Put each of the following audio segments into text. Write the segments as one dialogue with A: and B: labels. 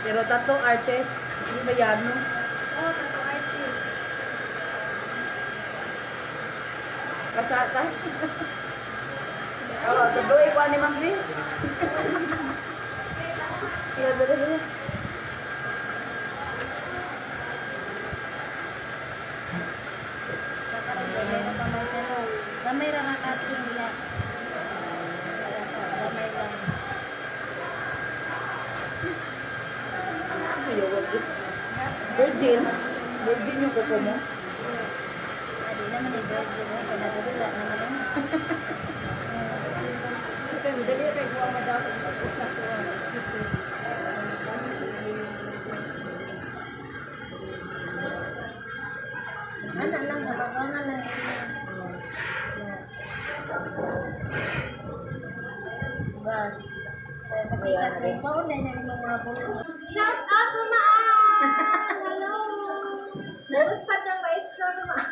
A: Pero tattoo artist, hindi ba yan, no?
B: Oo, tattoo artist.
A: Kasata. Oo, tuloy ko ni Ma'am Lee. Kaya dali.
B: Gamay ra nga kating nila. Gamay lang.
A: Virgin. Virgin yung kuko mo.
B: Adi naman ni virgin eh, kanadula naman yun.
A: Dali kay kuha mo daw tapos na kuha.
B: Ana lang, nababangan lang. Bas. Kaya sa pitas rin ko, na mga bulong. Shout out Mamaan! Hello! Naluspad ng maestro naman.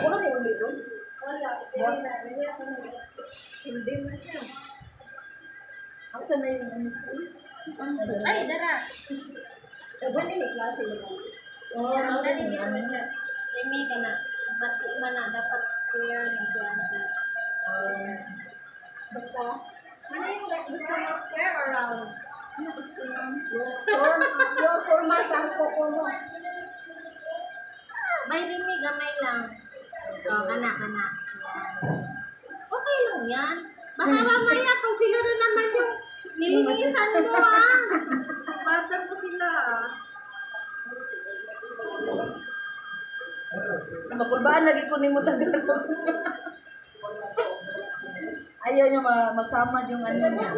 A: Wala mo ulit doon.
B: Wala. Hindi mo siya.
A: Asa na yung ano?
B: Ay, dara. Daban ni klase yun. Oo, ang dali dito siya. Remy ka na. Mati man na, dapat square na siya. Basta, ano yung gusto mo, square or round? Ano gusto mo? Your forma sa kuko mo. May Remy, gamay lang. Oh, kana. Yan. Okay lang yan. Baka mamaya pag sila na naman yung nilinisan mo ah. Sugatan mo sila ah.
A: Mapulbaan lagi ko ni mo Tagalog. Ayaw niya masama yung ano niya.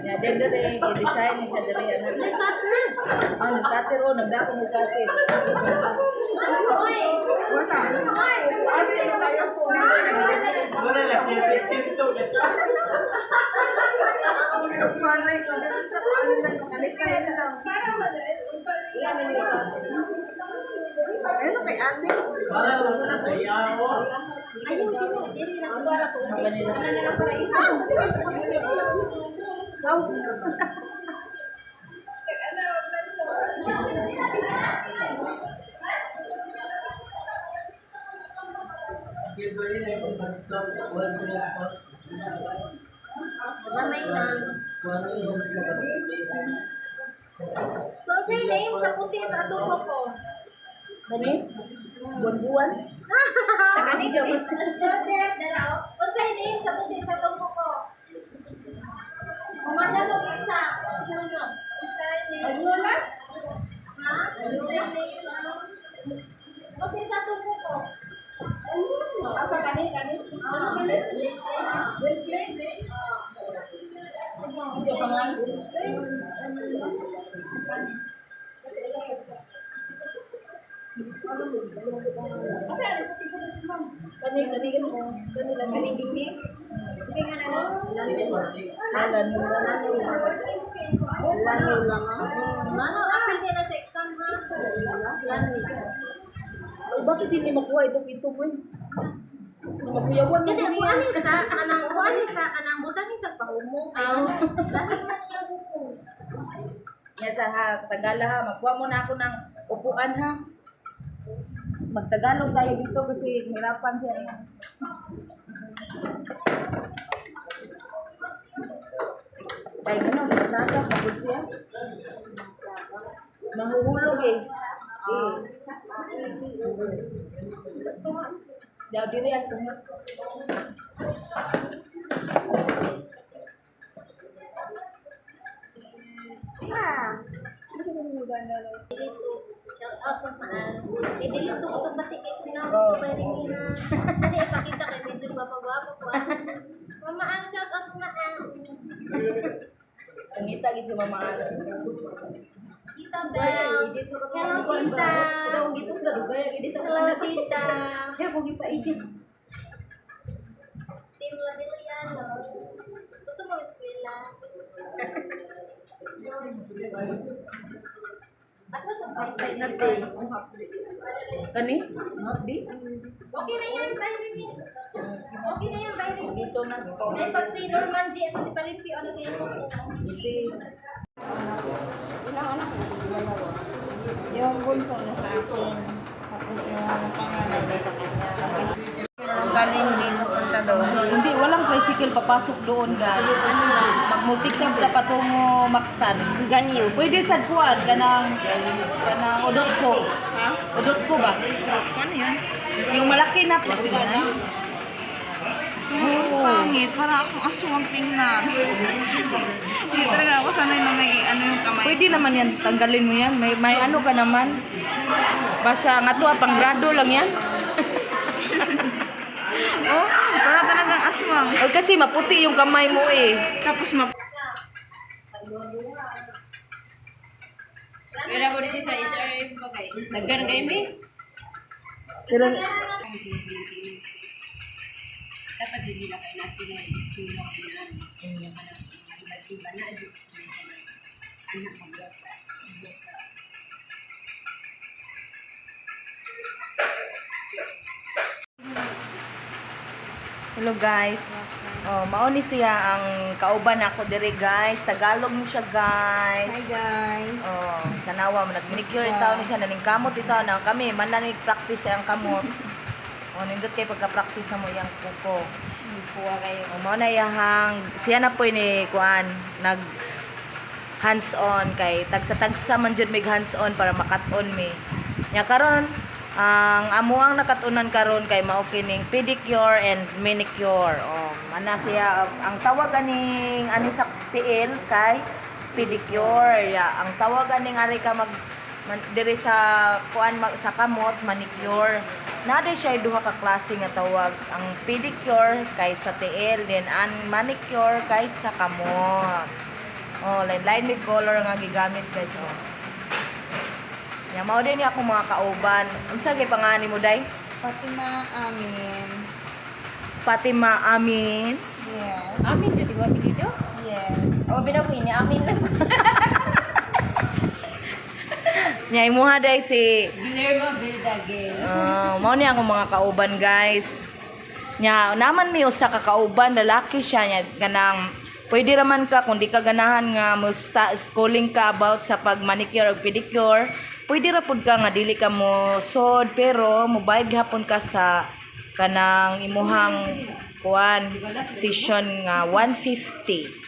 A: Ya, dere i-design ni sa dere ano.
B: Nag-cutter.
A: Nag-cutter o nagdako mo cutter.
B: Ano eh?
A: Wala.
B: Ate, tayo po.
C: Wala lang, dito kita.
A: Malay ko. Ano na yung alitay na lang.
B: Para madal.
A: Ano kay ate?
C: Para wala sa yawo.
B: Ayun, dili na. Ano na lang para ito?
C: Kito yun ay pagkakot. Wala ko lang pa.
B: Gamay lang.
C: Wala yung
B: So, say name sa puti sa tubo ko.
A: Dali? Buwan-buwan?
B: Sa kanina. Let's go there. Dalaw. O say name sa puti sa tubo ko. Kumanda mo isa. Say name.
A: Ano na?
B: Ha? Say name. Puti sa tubo ko.
A: Asa kani?
B: Ano kani?
A: Ito pangan. Kani mo. Kani lang kani dini.
B: Sige nga na.
A: Alan mo lang. Lalo lang.
B: Mano, apil din na sa exam ha?
A: Ay, bakit hindi makuha itong ito mo eh? Makuyawan mo
B: Kasi
A: din
B: ako
A: yan.
B: anisa, kanang butang isang pahumong. Dahil man niya buko.
A: Yan sa ha, Tagala ha, magkuha mo na ako ng upuan ha. Magtagalog tayo dito kasi hirapan siya eh. Ay, gano'n, matagap, magod siya. Mahuhulog eh. Daw diri at tungo.
B: Dito, shout out po paan. Dito, automatic ito na.
A: Oo.
B: Pwede na. Ano, ipakita kay medyo gwapo-gwapo po. Mamaan, shout out maaan.
A: Tangita gid si Mama Ana.
B: Tita Bel. Hello, tita.
D: Kada kong gipos na dugay ang edit sa
B: Hello, tita.
D: Saya kong gipaidit.
B: Team Ladiliano. Gusto mo eskwela? Asa to ba?
A: Kani? Di?
B: Okay na yan, Bayrin. Okay na yan, Bayrin.
A: dito na.
B: Ay, pag si Norman G, ito di palimpyo, ano siya?
A: Kasi,
D: Ilang anak mo?
E: Yung bunso na sa akin. Tapos yung panganay na sa kanya. Ang galing dito punta doon.
A: hindi, walang tricycle papasok doon dahil ano lang, magmultikab ka patungo Mactan.
D: Ganyo.
A: Pwede sa kuwan, kanang udot ko.
E: Ha?
A: Udot ko ba?
E: Ano yan?
A: Yung malaki na po.
E: Oh, pangit. Para akong aswang tingnan. Hindi talaga ako sanay na may ano yung kamay.
A: Pwede naman yan, tanggalin mo yan. May ano ka naman. Basta nga to, pang grado lang yan.
E: Oh, para talagang aswang.
A: O, kasi maputi yung kamay mo eh.
E: Tapos
D: Kaya mo dito sa HR bagay. Naggan kayo may?
A: Pero,
D: Dapat hindi na kayo nasa na yung iba na dito sa anak mo sa
A: hello guys. Oh, mauni siya ang kauban ako dire guys. Tagalog ni siya guys.
E: hi guys.
A: Oh, tanawa mo nag-manicure in taon ni siya naning kamot ito na kami man lang practice ang kamot. Oh, nindot kay pagka-practice na mo yang kuko.
D: puwa kayo.
A: Oh, mao na yahang siya na po ni kuan nag hands-on kay tagsa-tagsa man jud mig hands-on para makat-on mi. Nya karon ang amuang nakatunan karon kay mao kining pedicure and manicure. Oh, ana siya ang tawag aning ani sa tiil kay pedicure. Ya, ang tawag aning ari ka diri sa kuan sa kamot manicure. Nade siya duha ka klase nga tawag. Ang pedicure kay sa tiil, then ang manicure kay sa kamot. Oh, line may color nga gigamit guys. Oh. Ya mao din ako mga kauban. Unsa gay pangani mo day?
E: Fatima Amin.
A: Fatima Amin.
E: Yes.
D: Amin dyan, di ba apelido?
E: Yes.
D: O, binago ini, amin lang.
A: Nya imuha day si
D: Ginerma Bildagel.
A: mao ni ako mga kauban guys. Nya naman mi usa ka kauban lalaki siya nya ganang pwede raman ka kung di ka ganahan nga musta schooling ka about sa pag manicure ug pedicure. Pwede ra pud ka nga dili ka mo sod pero mobayad gihapon ka sa kanang imuhang kuan session nga 150.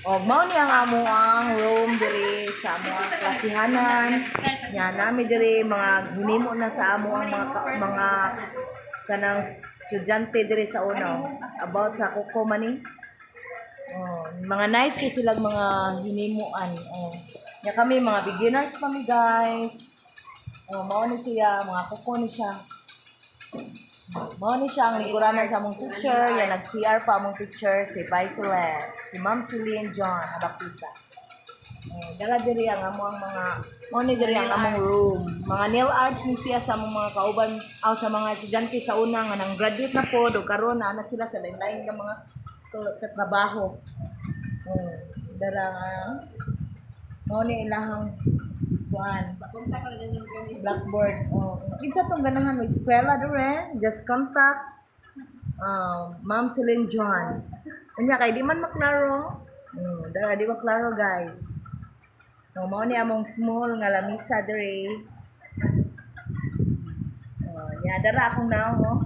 A: Og mao ni ang amo ang room diri sa amo ang klasihanan. Nya nami diri mga hinimo na sa amo ang mga kanang estudyante diri sa una about sa kuko mani. Oh, mga nice kay silang mga hinimuan. Oh. Nya kami mga beginners pa mi guys. Oh, mao ni siya, mga kuko ni siya. Mao ni siya ang liguranan sa among teacher, yan nag-CR pa among teacher si Vaiselet, si Ma'am Celine John Abakita. Dala diri ang among mga mao ni diri ang among room. Mga nail arts ni siya sa among mga kauban sa mga estudyante sa una nga nang graduate na po do karon na sila sa lain-lain nga mga trabaho. Dara mao ni ilahang kuan blackboard. Oh, kinsa tong ganahan mo eskwela dire? Just contact Ma'am Celine John. Unya kay di man maklaro. Dara di maklaro guys. No, mao ni among small nga lamisa dire. Oh, nya dara akong naong.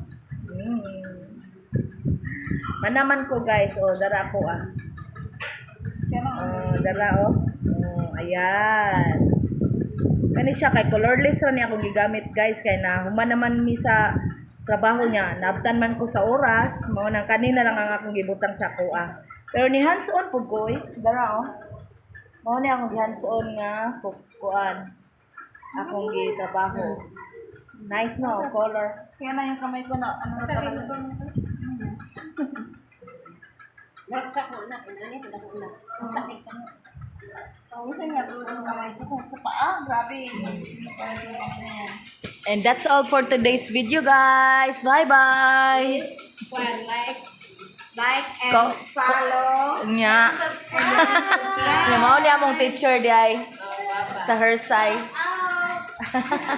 A: Manaman ko guys, oh dara ko dara ayan. Kani siya kay colorless ra ni ako gigamit guys kay na human naman mi sa trabaho niya. Naabtan man ko sa oras, mao nang kanina lang ang akong gibutang sa kuha. Pero ni hands-on pud ko dara mao ni akong hands-on nga kuan. Akong gitrabaho. Nice no color.
E: Kaya na yung kamay ko na ano na talaga.
D: Sa ko na, pinani sa ko na. Masakit ka na.
E: Pawisin nga doon ang kamay ko sa paa. Grabe. Sino pa rin na yan.
A: And that's all for today's video guys. Bye-bye.
E: Like and
A: Ko-
E: follow.
A: Nya. Nya mao ni among teacher di ay sa her side.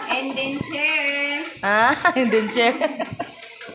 E: And then share.
A: Ah, and then share.